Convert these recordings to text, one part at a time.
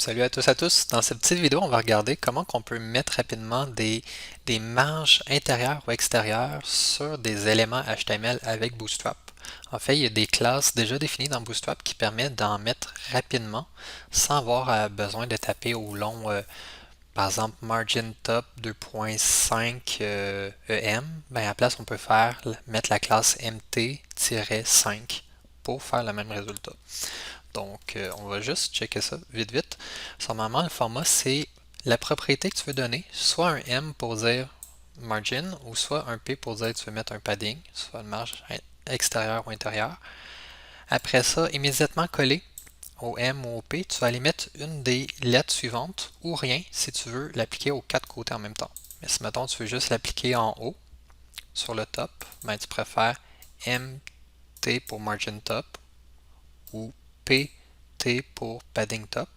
Salut à tous à tous. Dans cette petite vidéo, on va regarder comment on peut mettre rapidement des marges intérieures ou extérieures sur des éléments HTML avec Bootstrap. En fait, il y a des classes déjà définies dans Bootstrap qui permettent d'en mettre rapidement sans avoir besoin de taper au long, par exemple, margin top 2.5 EM. Ben, à la place, on peut mettre la classe mt-5 pour faire le même résultat. Donc, on va juste checker ça vite vite. Normalement, le format, c'est la propriété que tu veux donner, soit un M pour dire margin, ou soit un P pour dire que tu veux mettre un padding, soit une marge extérieure ou intérieure. Après ça, immédiatement collé au M ou au P, tu vas aller mettre une des lettres suivantes, ou rien, si tu veux l'appliquer aux quatre côtés en même temps. Mais si, mettons, tu veux juste l'appliquer en haut, sur le top, ben, tu préfères MT pour margin top, ou PT pour padding top.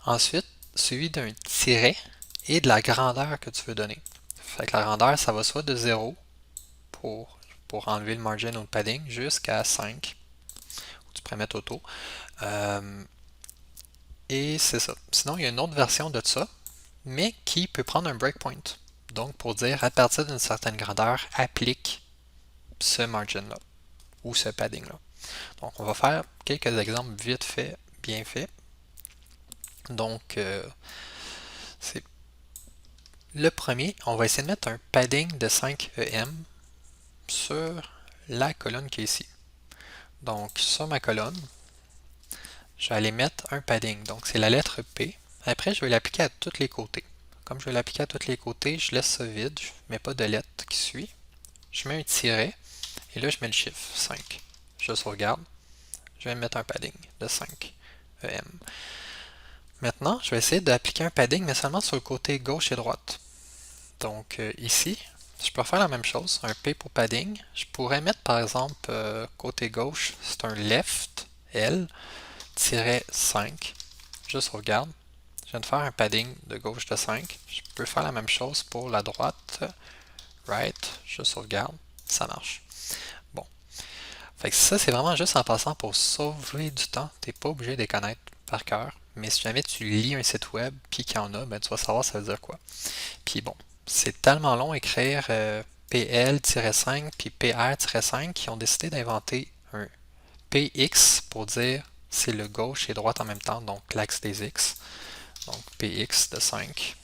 Ensuite, suivi d'un tiret et de la grandeur que tu veux donner. Fait que la grandeur, ça va soit de 0 pour enlever le margin ou le padding jusqu'à 5. Tu pourrais mettre auto. Et c'est ça. Sinon, il y a une autre version de ça, mais qui peut prendre un breakpoint. Donc, pour dire à partir d'une certaine grandeur, applique ce margin-là ou ce padding-là. Donc, on va faire quelques exemples vite fait, bien fait. Donc, c'est le premier, on va essayer de mettre un padding de 5 EM sur la colonne qui est ici. Donc, sur ma colonne, je vais aller mettre un padding. Donc, c'est la lettre P. Après, je vais l'appliquer à tous les côtés. Comme je vais l'appliquer à tous les côtés, je laisse ça vide. Je ne mets pas de lettre qui suit. Je mets un tiret. Et là, je mets le chiffre 5. Je sauvegarde. Je vais mettre un padding de 5 EM. Maintenant, je vais essayer d'appliquer un padding, mais seulement sur le côté gauche et droite. Donc ici, je peux faire la même chose, un P pour padding. Je pourrais mettre par exemple côté gauche, c'est un left L-5. Je sauvegarde. Je viens de faire un padding de gauche de 5. Je peux faire la même chose pour la droite, right, je sauvegarde. Ça marche. Bon. Fait que ça, c'est vraiment juste en passant pour sauver du temps. Tu n'es pas obligé de les connaître par cœur. Mais si jamais tu lis un site web puis qu'il y en a, ben, tu vas savoir ça veut dire quoi. Puis bon, c'est tellement long écrire PL-5 puis PR-5 qui ont décidé d'inventer un PX pour dire c'est le gauche et droite en même temps, donc l'axe des X. Donc PX de 5.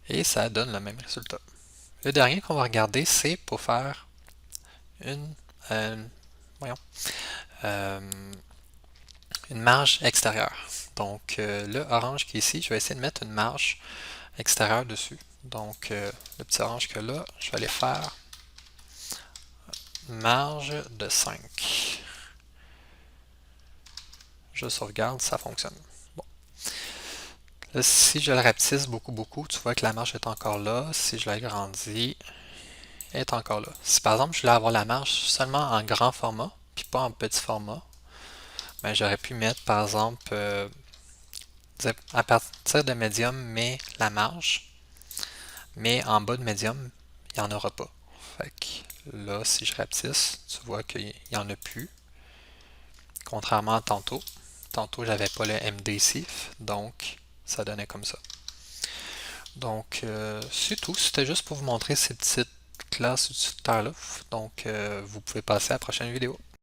Et ça donne le même résultat. Le dernier qu'on va regarder, c'est pour faire une, voyons, euh, une marge extérieure. Donc le orange qui est ici, je vais essayer de mettre une marge extérieure dessus. Donc le petit orange que là, je vais aller faire marge de 5. Je sauvegarde, ça fonctionne. Bon. Là, si je le rapetisse beaucoup, tu vois que la marge est encore là. Si je l'agrandis, elle est encore là. Si par exemple je voulais avoir la marge seulement en grand format, puis pas en petit format, ben, j'aurais pu mettre par exemple à partir de médium, mais la marge, mais en bas de médium, il n'y en aura pas. Fait que là, si je rapetisse, tu vois qu'il n'y en a plus. Contrairement à tantôt. Tantôt, j'avais pas le MDCIF, donc ça donnait comme ça. Donc, c'est tout. C'était juste pour vous montrer ces petites classes utilitaires-là. Donc, vous pouvez passer à la prochaine vidéo.